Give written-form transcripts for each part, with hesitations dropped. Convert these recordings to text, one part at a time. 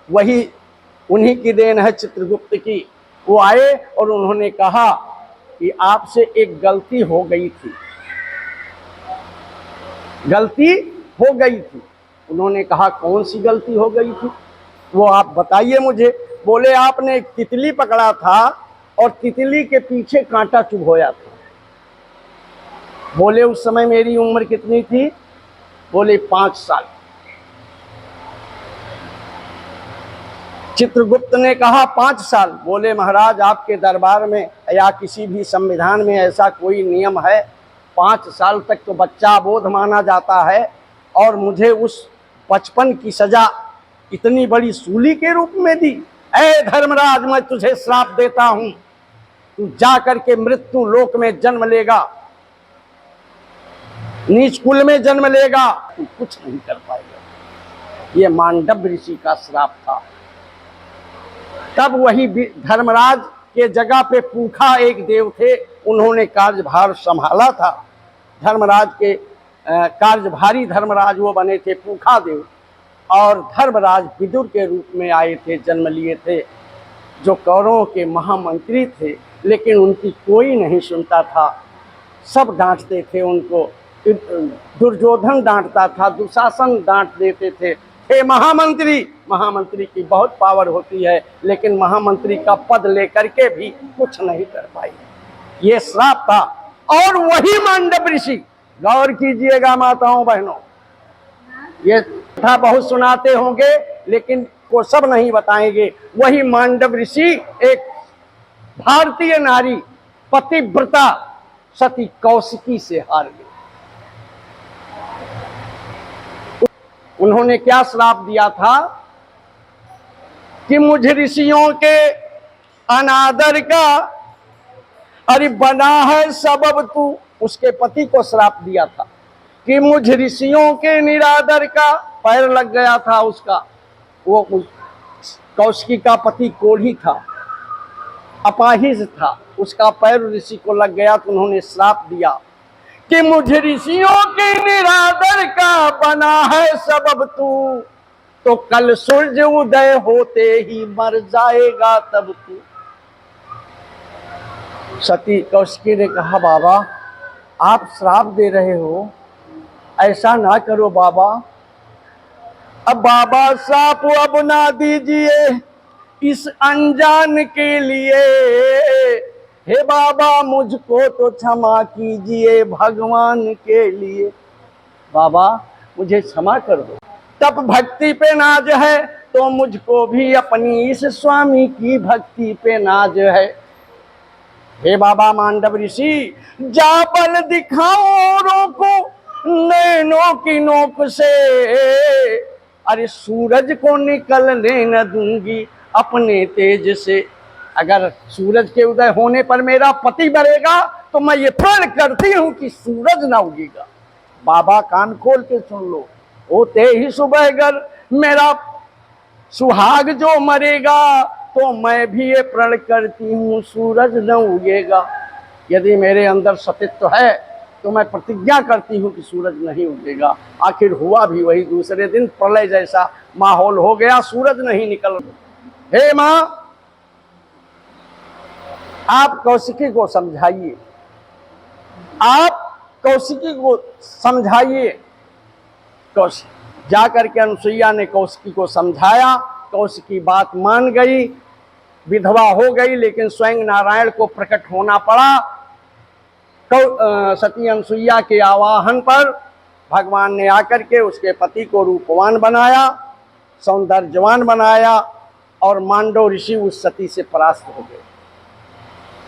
वही उन्हीं की देन है चित्रगुप्त की। वो आए और उन्होंने कहा कि आपसे एक गलती हो गई थी, गलती हो गई थी। उन्होंने कहा कौन सी गलती हो गई थी, वो आप बताइए मुझे। बोले आपने एक तितली पकड़ा था और तितली के पीछे कांटा चुभोया था। बोले उस समय मेरी उम्र कितनी थी, बोले 5 साल। चित्रगुप्त ने कहा 5 साल। बोले महाराज आपके दरबार में या किसी भी संविधान में ऐसा कोई नियम है? 5 साल तक तो बच्चा अबोध माना जाता है और मुझे उस बचपन की सजा इतनी बड़ी सूली के रूप में दी। ऐ धर्मराज मैं तुझे श्राप देता हूं, तू जा करके मृत्यु लोक में जन्म लेगा, नीच कुल में जन्म लेगा, तू कुछ नहीं कर पाएगा। ये मांडव्य ऋषि का श्राप था। तब वही धर्मराज के जगह पे पूखा एक देव थे, उन्होंने कार्यभार संभाला था। धर्मराज के कार्यभारी धर्मराज वो बने थे पूखा देव, और धर्मराज विदुर के रूप में आए थे, जन्म लिए थे, जो कौरवों के महामंत्री थे। लेकिन उनकी कोई नहीं सुनता था, सब डांटते थे उनको। दुर्योधन डांटता था, दुशासन डांट देते थे। हे महामंत्री, महामंत्री की बहुत पावर होती है, लेकिन महामंत्री का पद लेकर के भी कुछ नहीं कर पाई। ये श्राप था। और वही मांडव्य ऋषि, गौर कीजिएगा माताओं बहनों, ये कथा बहुत सुनाते होंगे लेकिन को सब नहीं बताएंगे। वही मांडव्य ऋषि एक भारतीय नारी पतिव्रता सती कौशिकी से हार गई। उन्होंने क्या श्राप दिया था कि मुझ ऋषियों के अनादर का अरे बना है सबब तू। उसके पति को श्राप दिया था कि मुझ ऋषियों के निरादर का, पैर लग गया था उसका। वो कौशिकी का पति कोढ़ी था, अपाहिज था, उसका पैर ऋषि को लग गया तो उन्होंने श्राप दिया कि मुझ ऋषियों के निरादर का बना है सबब तू, तो कल सूरज उदय होते ही मर जाएगा तब तू। सती कौशिकी ने कहा बाबा आप श्राप दे रहे हो, ऐसा ना करो बाबा। अब बाबा श्राप अब ना दीजिए इस अनजान के लिए, हे बाबा मुझको तो क्षमा कीजिए भगवान के लिए। बाबा मुझे क्षमा कर दो। तब भक्ति पे नाज है तो मुझको भी अपनी इस स्वामी की भक्ति पे नाज है। हे बाबा मांडव्य ऋषि, जा बल दिखाओ औरों को नैनों की नोक से, अरे सूरज को निकलने न दूंगी अपने तेज से। अगर सूरज के उदय होने पर मेरा पति मरेगा तो मैं ये प्रण करती हूं कि सूरज ना उगेगा। बाबा कान खोल के सुन लो, होते ही सुबह अगर मेरा सुहाग जो मरेगा तो मैं भी ये प्रण करती हूँ सूरज न उगेगा। यदि मेरे अंदर सतित्व है तो मैं प्रतिज्ञा करती हूँ कि सूरज नहीं उगेगा। आखिर हुआ भी वही, दूसरे दिन प्रलय जैसा माहौल हो गया, सूरज नहीं निकल। हे माँ आप कौशिकी को समझाइए, आप कौशिकी को समझाइए। जा करके अनुसुईया ने कौशिकी को समझाया, कौशिकी बात मान गई, विधवा हो गई, लेकिन स्वयं नारायण को प्रकट होना पड़ा। सती अनुसुईया के आवाहन पर भगवान ने आकर के उसके पति को रूपवान बनाया, सौंदर्यवान बनाया, और मांडव ऋषि उस सती से परास्त हो गए।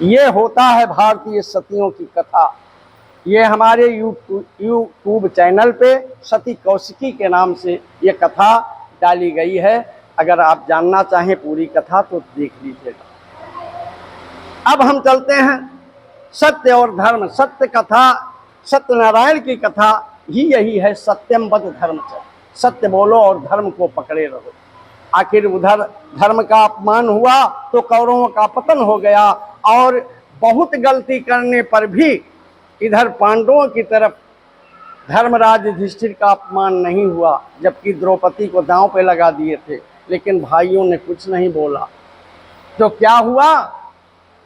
ये होता है भारतीय सतियों की कथा। ये हमारे यूट्यूब चैनल पे सती कौशिकी के नाम से ये कथा डाली गई है। अगर आप जानना चाहें पूरी कथा तो देख लीजिएगा। अब हम चलते हैं सत्य और धर्म। सत्य कथा, सत्यनारायण की कथा ही यही है, सत्यम वद धर्म चल। सत्य बोलो और धर्म को पकड़े रहो। आखिर उधर धर्म का अपमान हुआ तो कौरवों का पतन हो गया, और बहुत गलती करने पर भी इधर पांडवों की तरफ धर्मराज युधिष्ठिर का अपमान नहीं हुआ, जबकि द्रौपदी को दांव पे लगा दिए थे। लेकिन भाइयों ने कुछ नहीं बोला। तो क्या हुआ,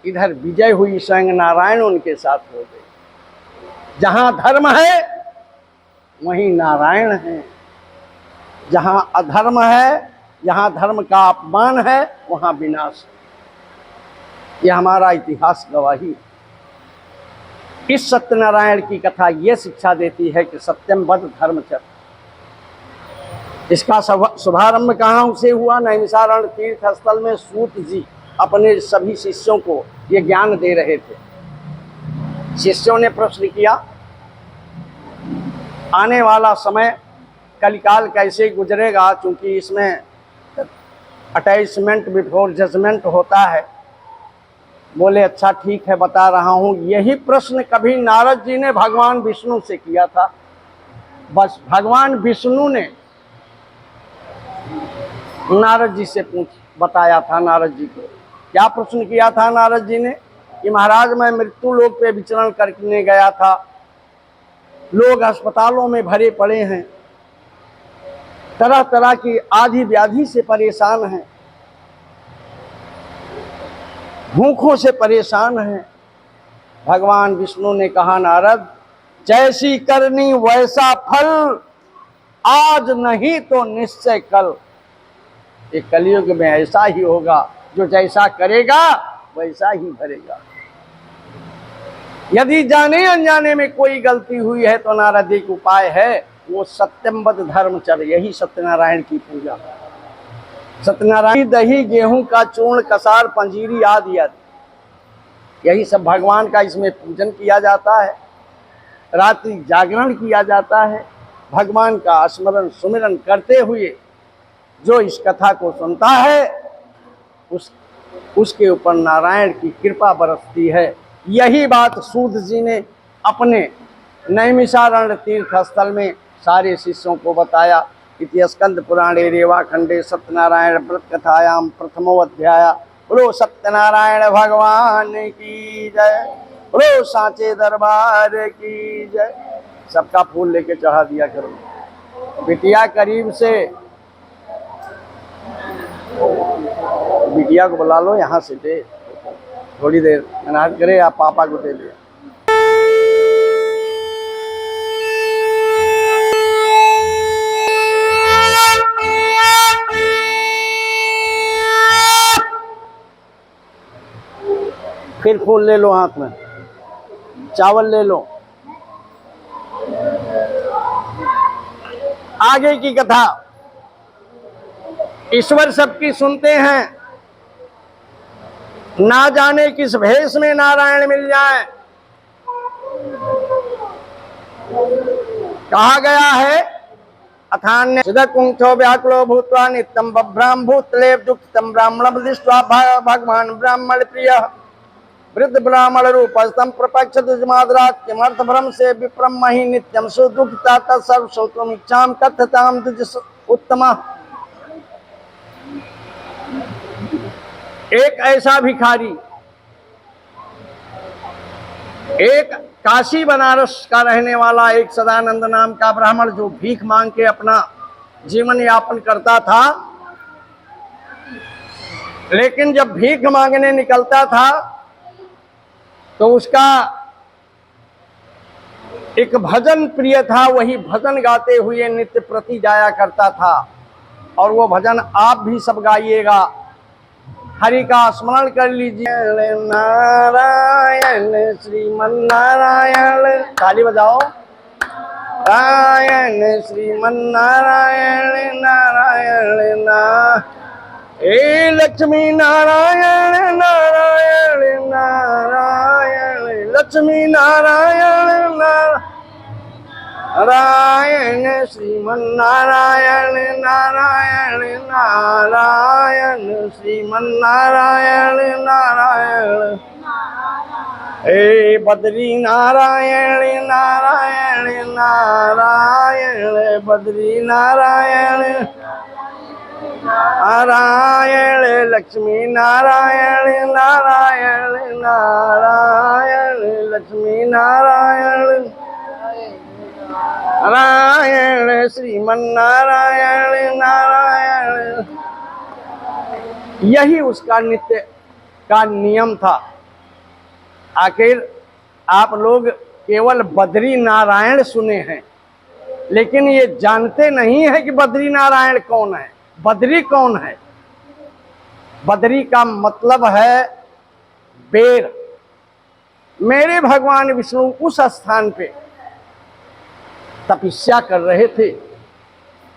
इधर विजय हुई, स्वयं नारायण उनके साथ हो गए। जहां धर्म है वहीं नारायण है, जहां अधर्म है, जहां धर्म का अपमान है, वहां विनाश है। यह हमारा इतिहास गवाही। इस सत्यनारायण की कथा ये शिक्षा देती है कि सत्यम वद धर्मचर्य। इसका शुभारंभ कहाँ से हुआ? नैमिषारण्य तीर्थ स्थल में सूत जी अपने सभी शिष्यों को ये ज्ञान दे रहे थे। शिष्यों ने प्रश्न किया, आने वाला समय कलिकाल कैसे गुजरेगा, क्योंकि इसमें अटैचमेंट बिफोर जजमेंट होता है। बोले अच्छा ठीक है, बता रहा हूँ। यही प्रश्न कभी नारद जी ने भगवान विष्णु से किया था। बस भगवान विष्णु ने नारद जी से बताया था। नारद जी को क्या प्रश्न किया था नारद जी ने कि महाराज मैं मृत्यु लोक पे विचरण करने गया था, लोग अस्पतालों में भरे पड़े हैं, तरह तरह की आदि व्याधि से परेशान हैं, भूखों से परेशान हैं। भगवान विष्णु ने कहा नारद, जैसी करनी वैसा फल, आज नहीं तो निश्चय कल। एक कलयुग में ऐसा ही होगा, जो जैसा करेगा वैसा ही भरेगा। यदि जाने अनजाने में कोई गलती हुई है तो नारद एक उपाय है, वो सत्यमवद धर्मचर्य, यही सत्यनारायण की पूजा। सत्यनारायण दही, गेहूं का चूर्ण, कसार, पंजीरी आदि आदि, यही सब भगवान का इसमें पूजन किया जाता है। रात्रि जागरण किया जाता है। भगवान का स्मरण सुमिरन करते हुए जो इस कथा को सुनता है उसके ऊपर नारायण की कृपा बरसती है। यही बात सूत जी ने अपने नैमिषारण्य तीर्थ स्थल में सारे शिष्यों को बताया। इति स्कंद पुराणे रेवाखंडे सत्यनारायण व्रत कथायाम प्रथमो अध्याय। बोलो सत्यनारायण भगवान की जय, बोलो सांचे दरबार की जय। सबका फूल लेके चढ़ा दिया करो। बिटिया करीब से, बिटिया को बुला लो, यहाँ से दे, थोड़ी देर मेहनत करे, आप पापा को दे दे। फिर फूल ले लो हाथ में, चावल ले लो। आगे की कथा ईश्वर सबकी सुनते हैं, ना जाने किस भेष में नारायण मिल जाए। कहा गया है, अथान्य सिद्धकुंठो व्याकुलो भूत्वा नित्यं बभ्राम भूतले दुःखितं ब्राह्मणं दृष्ट्वा भगवान ब्राह्मण प्रिय वृद्ध ब्राह्मण रूपस्थं प्रपक्ष दुजमादरात् किमर्थ भ्रम से विप्रम महि नित्यं सुदुःखिता तत्सर्व श्रोतुम् इच्छाम कथताम दुज उत्तमा। एक ऐसा भिखारी, एक काशी बनारस का रहने वाला एक सदानंद नाम का ब्राह्मण, जो भीख मांग के अपना जीवन यापन करता था, लेकिन जब भीख मांगने निकलता था तो उसका एक भजन प्रिय था। वही भजन गाते हुए नित्य प्रति जाया करता था। और वो भजन आप भी सब गाइएगा। हरि का स्मरण कर लीजिए। नारायण श्रीमन नारायण, ताली बजाओ। नारायण श्रीमन नारायण नारायण ना, हे लक्ष्मी नारायण नारायण नारायण, लक्ष्मी नारायण नारायण श्रीमन नारायण नारायण नारायण श्रीमन नारायण नारायण, हे बद्री नारायण नारायण नारायण, बद्री नारायण नारायण, लक्ष्मी नारायण नारायण नारायण, लक्ष्मी नारायण नारायण श्रीमन नारायण नारायण, यही उसका नित्य का नियम था। आखिर आप लोग केवल बद्री नारायण सुने हैं, लेकिन ये जानते नहीं है कि बद्री नारायण कौन है, बद्री कौन है। बद्री का मतलब है बेर। मेरे भगवान विष्णु उस स्थान पे तपस्या कर रहे थे।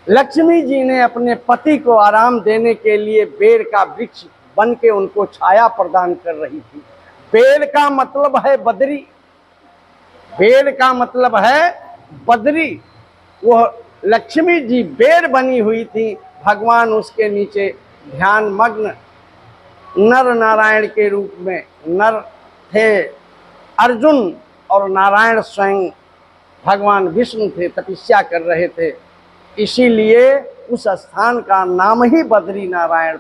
लक्ष्मी जी ने अपने पति को आराम देने के लिए बेर का वृक्ष बन के उनको छाया प्रदान कर रही थी। बेर का मतलब है बद्री, बेर का मतलब है बद्री। वो लक्ष्मी जी बेर बनी हुई थी, भगवान उसके नीचे ध्यान मग्न नर नारायण के रूप में। नर थे अर्जुन और नारायण स्वयं भगवान विष्णु थे, तपस्या कर रहे थे। इसीलिए उस स्थान का नाम ही बद्री नारायण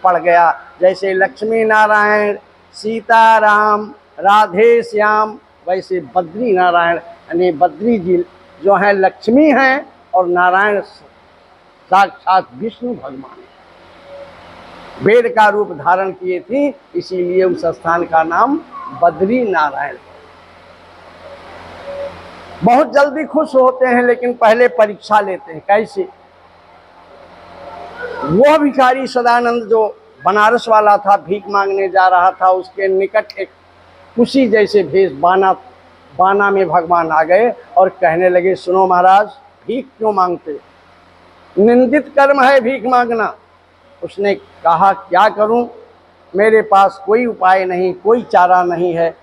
पड़ गया। जैसे लक्ष्मी नारायण, सीताराम, राधे श्याम, वैसे बद्री नारायण यानी बद्री जी जो है लक्ष्मी हैं और नारायण साक्षात विष्णु भगवान बेर का रूप धारण किए थी, इसीलिए उस स्थान का नाम बद्री नारायण। बहुत जल्दी खुश होते हैं, लेकिन पहले परीक्षा लेते हैं। कैसे? वह भिखारी सदानंद जो बनारस वाला था, भीख मांगने जा रहा था, उसके निकट एक कुशी जैसे भेष बाना में भगवान आ गए और कहने लगे, सुनो महाराज, भीख क्यों मांगते? निंदित कर्म है भीख मांगना। उसने कहा, क्या करूं, मेरे पास कोई उपाय नहीं, कोई चारा नहीं है,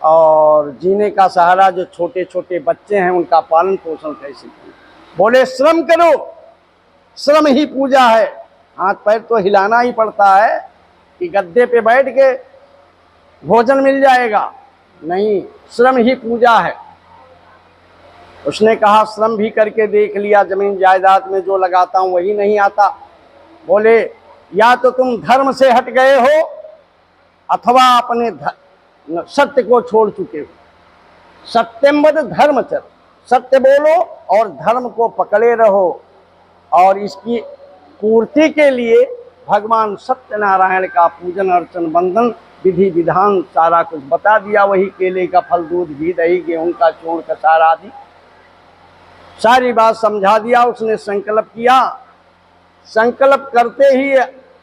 और जीने का सहारा जो छोटे छोटे बच्चे हैं उनका पालन पोषण कैसे करूं? बोले, श्रम करो, श्रम ही पूजा है। हाथ पैर तो हिलाना ही पड़ता है कि गद्दे पे बैठ के भोजन मिल जाएगा, नहीं, श्रम ही पूजा है। उसने कहा, श्रम भी करके देख लिया, जमीन जायदाद में जो लगाता हूं वही नहीं आता। बोले, या तो तुम धर्म से हट गए हो अथवा अपने सत्य को छोड़ चुके हो। सत्यम वद धर्मचर, सत्य बोलो और धर्म को पकड़े रहो। और इसकी पूर्ति के लिए भगवान सत्यनारायण का पूजन अर्चन वंदन विधि विधान सारा कुछ बता दिया। वही केले का फल, दूध घी दही गेहूं का चूर्ण कसार आदि सारी बात समझा दिया। उसने संकल्प किया। संकल्प करते ही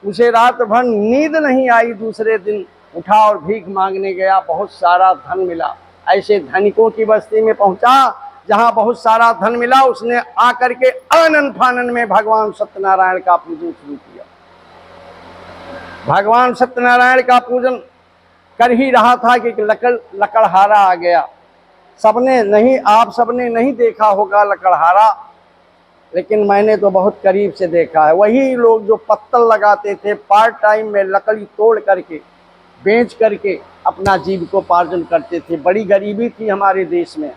उसे रात भर नींद नहीं आई। दूसरे दिन उठा और भीख मांगने गया, बहुत सारा धन मिला। ऐसे धनिकों की बस्ती में पहुंचा जहां बहुत सारा धन मिला। उसने आकर के आनंद फानन में भगवान सत्यनारायण का पूजन शुरू किया। भगवान सत्यनारायण का पूजन कर ही रहा था कि लकड़हारा आ गया। आप सबने नहीं देखा होगा लकड़हारा, लेकिन मैंने तो बहुत करीब से देखा है। वही लोग जो पत्तल लगाते थे, पार्ट टाइम में लकड़ी तोड़ करके बेच करके अपना जीविकोपार्जन करते थे। बड़ी गरीबी थी हमारे देश में,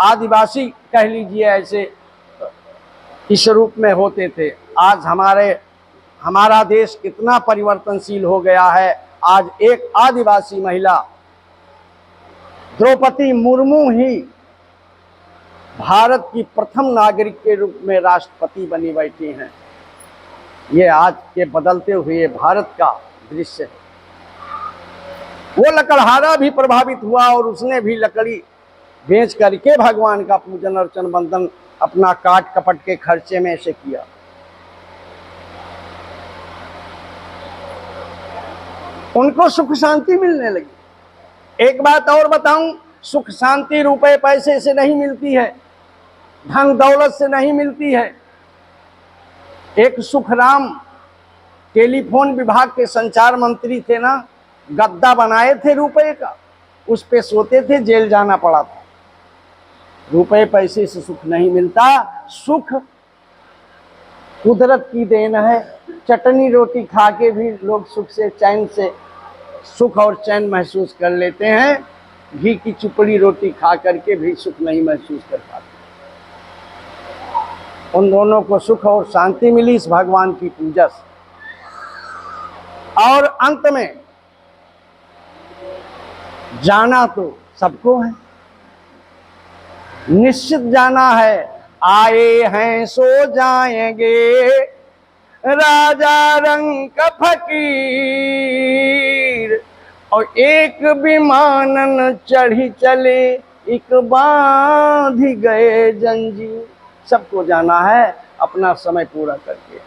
आदिवासी कह लीजिए, ऐसे इस रूप में होते थे। आज हमारा देश कितना परिवर्तनशील हो गया है। आज एक आदिवासी महिला द्रौपदी मुर्मू ही भारत की प्रथम नागरिक के रूप में राष्ट्रपति बनी बैठी हैं। ये आज के बदलते हुए भारत का दृश्य है। वो लकड़हारा भी प्रभावित हुआ और उसने भी लकड़ी बेच करके भगवान का पूजन अर्चन वंदन अपना काट कपट के खर्चे में से किया। उनको सुख शांति मिलने लगी। एक बात और बताऊं, सुख शांति रुपए पैसे से नहीं मिलती है, धन दौलत से नहीं मिलती है। एक सुखराम टेलीफोन विभाग के संचार मंत्री थे ना, गद्दा बनाए थे रुपए का, उस पे सोते थे, जेल जाना पड़ा था। रुपए पैसे से सुख नहीं मिलता। सुख कुदरत की देन है। चटनी रोटी खा के भी लोग सुख से चैन से सुख और चैन महसूस कर लेते हैं। घी की चुपड़ी रोटी खा करके भी सुख नहीं महसूस कर पाते। उन दोनों को सुख और शांति मिली इस भगवान की पूजा से। और अंत में जाना तो सबको है, निश्चित जाना है। आए हैं सो जाएंगे, राजा रंग फकीर, और एक विमानन चढ़ी चले, एक बांध गए जंजीर। सबको जाना है अपना समय पूरा करके।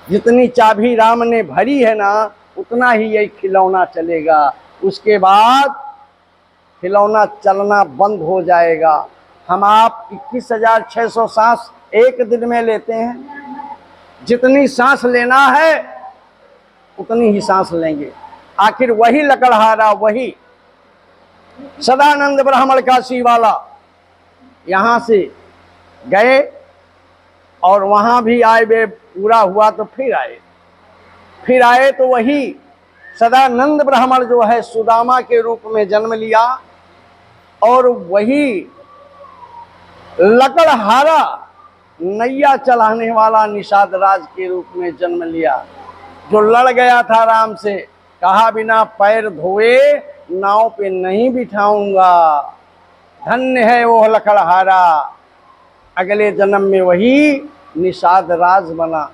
जितनी चाबी राम ने भरी है ना, उतना ही ये खिलौना चलेगा। उसके बाद खिलौना चलना बंद हो जाएगा। हम आप 21,600 सांस एक दिन में लेते हैं। जितनी सांस लेना है उतनी ही सांस लेंगे। आखिर वही लकड़हारा, वही सदानंद ब्राह्मण काशी वाला यहाँ से गए और वहाँ भी आए, वे पूरा हुआ तो फिर आए तो वही सदानंद ब्राह्मण जो है सुदामा के रूप में जन्म लिया, और वही लकड़हारा नैया चलाने वाला निषाद राज के रूप में जन्म लिया, जो लड़ गया था राम से, कहा बिना पैर धोए नाव पे नहीं बिठाऊंगा। धन्य है वो लकड़हारा। अगले जन्म में वही निषाद राज बना।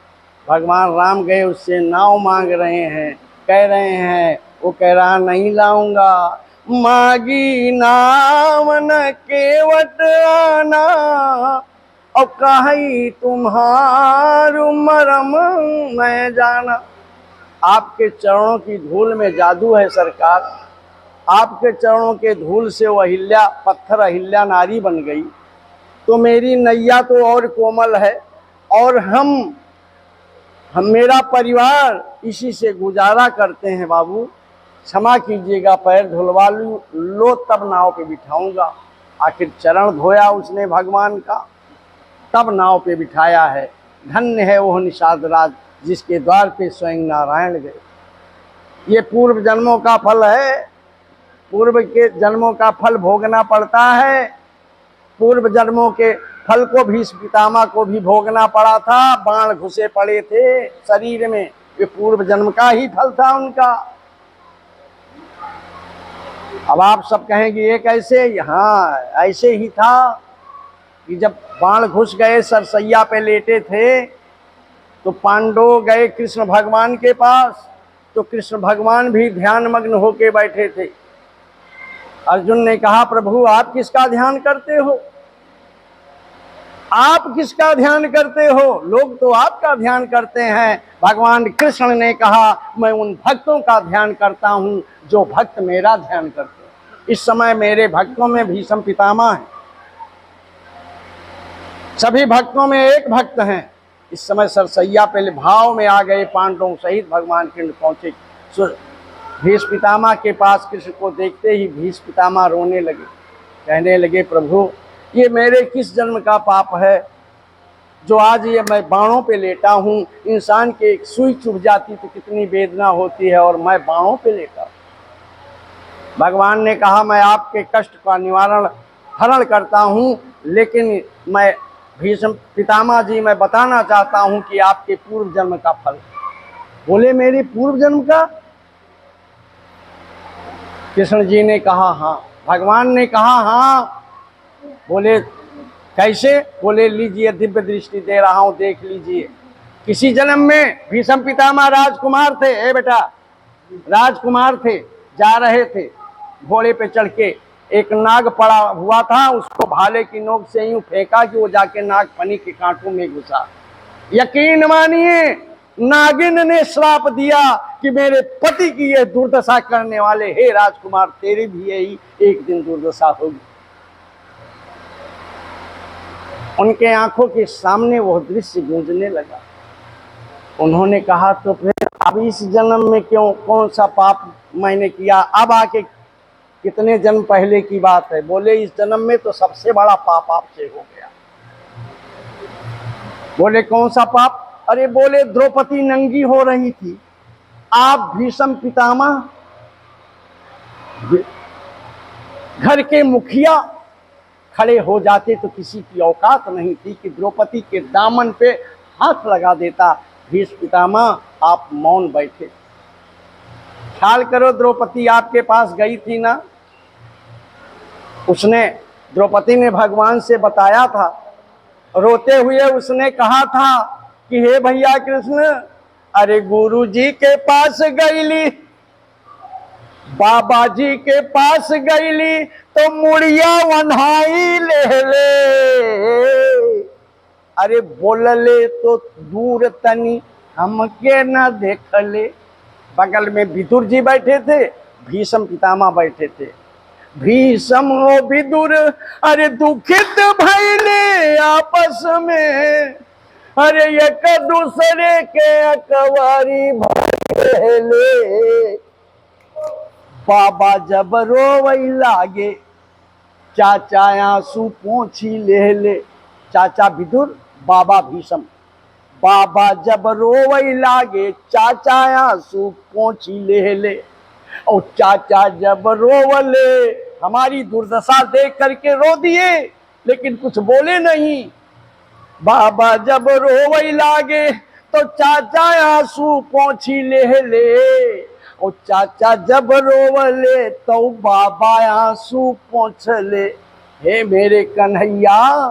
भगवान राम गए, उससे नाव मांग रहे हैं, कह रहे हैं, वो कह रहा नहीं लाऊंगा। मागी नाव न केवट आना, और कहीं तुम्हारू मरम मैं जाना। आपके चरणों की धूल में जादू है सरकार। आपके चरणों के धूल से वो अहिल्या, पत्थर अहिल्या नारी बन गई, तो मेरी नैया तो और कोमल है, और हम मेरा परिवार इसी से गुजारा करते हैं। बाबू क्षमा कीजिएगा, पैर धुलवा लो तब नाव पे बिठाऊंगा। आखिर चरण धोया उसने भगवान का, तब नाव पे बिठाया है। धन्य है वो निषाद राज जिसके द्वार पे स्वयं नारायण गए। ये पूर्व जन्मों का फल है। पूर्व के जन्मों का फल भोगना पड़ता है। पूर्व जन्मों के फल को भीष्म पितामह को भी भोगना पड़ा था। बाण घुसे पड़े थे शरीर में, ये पूर्व जन्म का ही फल था उनका। अब आप सब कहेंगे ये कैसे? हाँ, ऐसे ही था कि जब बाण घुस गए, सरसैया पे लेटे थे, तो पांडव गए कृष्ण भगवान के पास, तो कृष्ण भगवान भी ध्यान मग्न होके बैठे थे। अर्जुन ने कहा, प्रभु आप किसका ध्यान करते हो? आप किसका ध्यान करते हो? लोग तो आपका ध्यान करते हैं। भगवान कृष्ण ने कहा, मैं उन भक्तों का ध्यान करता हूं जो भक्त मेरा ध्यान करते हैं। इस समय मेरे भक्तों में भीष्म पितामह है। सभी भक्तों में एक भक्त हैं। इस समय सरसैया पे भाव में आ गए, पांडवों सहित भगवान कृष्ण पहुंचे भीष्म पितामह के पास। कृष्ण को देखते ही भीष्म पितामह रोने लगे, कहने लगे, प्रभु ये मेरे किस जन्म का पाप है जो आज ये मैं बाणों पे लेटा हूँ। इंसान के एक सुई चुभ जाती तो कितनी वेदना होती है, और मैं बाणों पे लेटा। भगवान ने कहा, मैं आपके कष्ट का निवारण हरण करता हूँ, लेकिन मैं भीष्म पितामह जी मैं बताना चाहता हूँ कि आपके पूर्व जन्म का फल। बोले मेरे पूर्व जन्म का? कृष्ण जी ने कहा हाँ। भगवान ने कहा हाँ। बोले कैसे? बोले लीजिए, दिव्य दृष्टि दे रहा हूं, देख लीजिए। किसी जन्म में भीष्म पितामह राजकुमार थे। ए बेटा, राजकुमार थे, जा रहे थे घोड़े पे चढ़ के, एक नाग पड़ा हुआ था, उसको भाले की नोक से यूं फेंका कि वो जाके नाग फनी के कांटों में घुसा। यकीन मानिए, नागिन ने श्राप दिया कि मेरे पति की ये दुर्दशा करने वाले, हे राजकुमार तेरी भी यही एक दिन दुर्दशा होगी। उनके आंखों के सामने वह दृश्य गूंजने लगा। उन्होंने कहा, तो फिर अब इस जन्म में क्यों, कौन सा पाप मैंने किया? अब आके कितने जन्म पहले की बात है। बोले इस जन्म में तो सबसे बड़ा पाप आपसे हो गया। बोले कौन सा पाप? अरे बोले द्रौपदी नंगी हो रही थी, आप भीष्म पितामह घर के मुखिया खड़े हो जाते तो किसी की औकात नहीं थी कि द्रौपदी के दामन पे हाथ लगा देता। भीष्म पितामह आप मौन बैठे। ख्याल करो, द्रौपदी आपके पास गई थी ना, उसने, द्रौपदी ने भगवान से बताया था, रोते हुए उसने कहा था कि हे भैया कृष्ण, अरे गुरु जी के पास गईली, बाबा जी के पास गईली, तो मुड़िया वन्हाई ले। अरे बोलले तो दूर तनी हमके न देखले। बगल में विदुर जी बैठे थे, भीष्म पितामह बैठे थे। भीष्म और विदुर अरे दुखित भइले आपस में, अरे एक दूसरे के अकवारी भइले। बाबा जब रोवई लागे, चाचा आंसू पोंछी ले। चाचा विदुर, बाबा भीष्म। बाबा जब रोवई लागे, चाचा आंसू पोंछी ले। और चाचा जब रोवले, हमारी दुर्दशा देख करके रो दिए, लेकिन कुछ बोले नहीं। बाबा जब रोवई लागे, तो चाचा आंसू पोंछी ले। और चाचा जब रोवले, तो बाबा आंसू पोंछले। हे मेरे कन्हैया,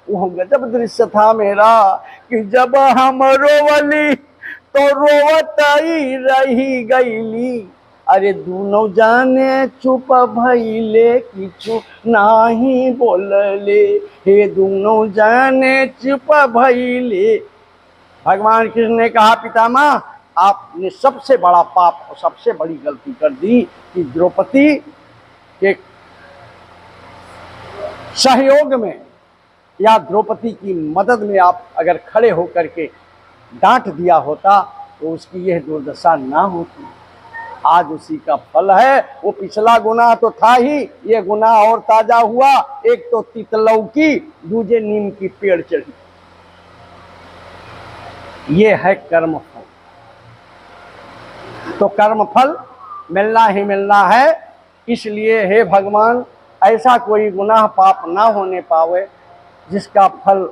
वो गजब दृश्य था मेरा कि जब हम रोवली तो रोवत ही रही गईली। अरे दोनों जाने चुप भइले, किछु नाही बोलले। हे दोनों जाने चुप भइले। भगवान कृष्ण ने कहा, पितामह आपने सबसे बड़ा पाप और सबसे बड़ी गलती कर दी कि द्रौपदी के सहयोग में या द्रौपदी की मदद में आप अगर खड़े होकर के डांट दिया होता तो उसकी यह दुर्दशा ना होती। आज उसी का फल है। वो पिछला गुनाह तो था ही, ये गुनाह और ताजा हुआ। एक तो तितलौकी, दूजे नीम की पेड़ चढ़ी। ये है कर्म फल। तो कर्म फल मिलना ही मिलना है। इसलिए हे भगवान, ऐसा कोई गुनाह पाप ना होने पावे जिसका फल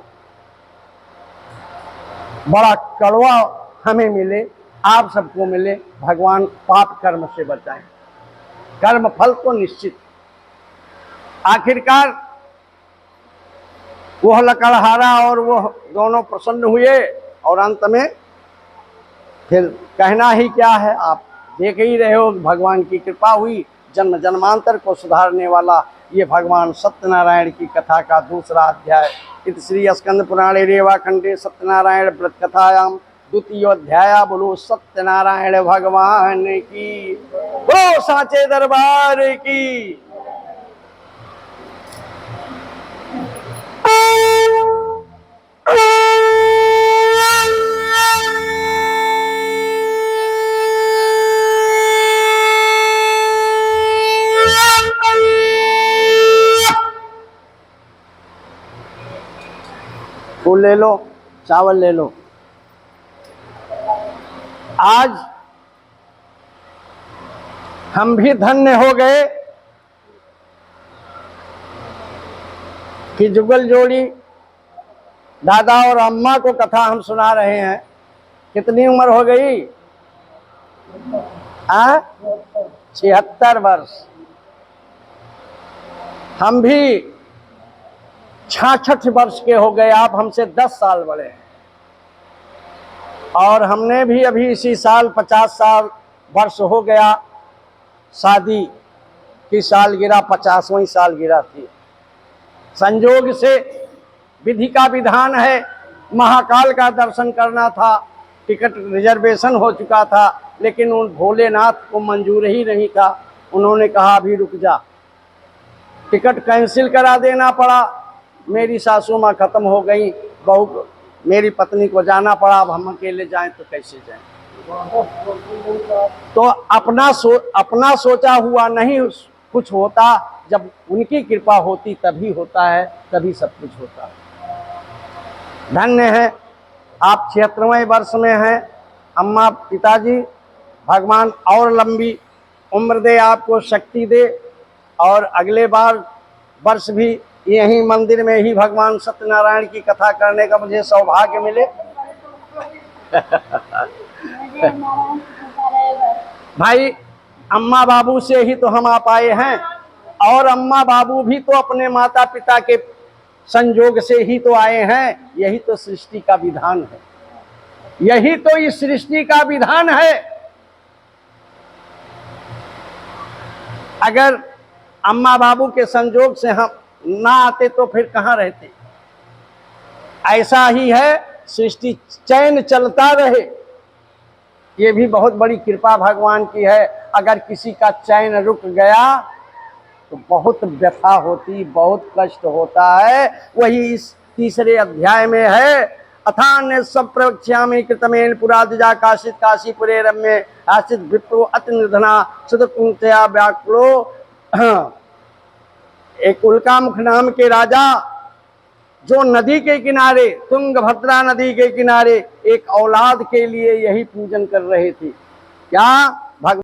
बड़ा कड़वा हमें मिले, आप सबको मिले। भगवान पाप कर्म से बचाएं। कर्म फल तो निश्चित। आखिरकार वह लकड़हारा और वह दोनों प्रसन्न हुए, और अंत में फिर कहना ही क्या है, आप देख ही रहे हो। भगवान की कृपा हुई, जन्म जन्मांतर को सुधारने वाला ये भगवान सत्यनारायण की कथा का दूसरा अध्याय। इत श्री स्कंद पुराणे रेवाखंडे सत्यनारायण व्रत कथायाम द्वितीय अध्याय। बोलो सत्यनारायण भगवान की, बोलो साचे दरबार की। फूल ले लो, चावल ले लो। आज हम भी धन्य हो गए कि जुगल जोड़ी दादा और अम्मा को कथा हम सुना रहे हैं। कितनी उम्र हो गई? 76 वर्ष। हम भी 66 वर्ष के हो गए। आप हमसे 10 साल बड़े हैं। और हमने भी अभी इसी साल 50 साल वर्ष हो गया। शादी की सालगिरह 50वीं सालगिरह थी। संयोग से विधि का विधान है, महाकाल का दर्शन करना था। टिकट रिजर्वेशन हो चुका था, लेकिन उन भोलेनाथ को मंजूर ही नहीं था। उन्होंने कहा अभी रुक जा। टिकट कैंसिल करा देना पड़ा। मेरी सासू माँ खत्म हो गई, बहू मेरी पत्नी को जाना पड़ा। अब हम अकेले जाएं तो कैसे जाएं? तो अपना सोचा हुआ नहीं कुछ होता। जब उनकी कृपा होती तभी होता है, तभी सब कुछ होता है। धन्य है आप 76वें वर्ष में हैं। अम्मा पिताजी, भगवान और लंबी उम्र दे, आपको शक्ति दे, और अगले बार वर्ष भी यही मंदिर में ही भगवान सत्यनारायण की कथा करने का मुझे सौभाग्य मिले। भाई, अम्मा बाबू से ही तो हम आ पाए हैं, और अम्मा बाबू भी तो अपने माता पिता के संजोग से ही तो आए हैं। यही तो सृष्टि का विधान है। यही तो इस सृष्टि का विधान है। अगर अम्मा बाबू के संजोग से हम ना आते तो फिर कहाँ रहते। ऐसा ही है, सृष्टि चैन चलता रहे, ये भी बहुत बड़ी कृपा भगवान की है। अगर किसी का चैन रुक गया तो बहुत व्यथा होती, बहुत कष्ट होता है। वही इस तीसरे अध्याय में है। अथान्य सब प्रवक्ष्यामि कृतमेन पुरादिजा काशित काशीपुरे रम्ये आसित विप्रो अति निर्धना सुदकुंतया व्याकुलो। एक उल्कामुख नाम के राजा जो नदी के किनारे, तुंगभद्रा नदी के किनारे एक औलाद के लिए यही पूजन कर रहे थे। क्या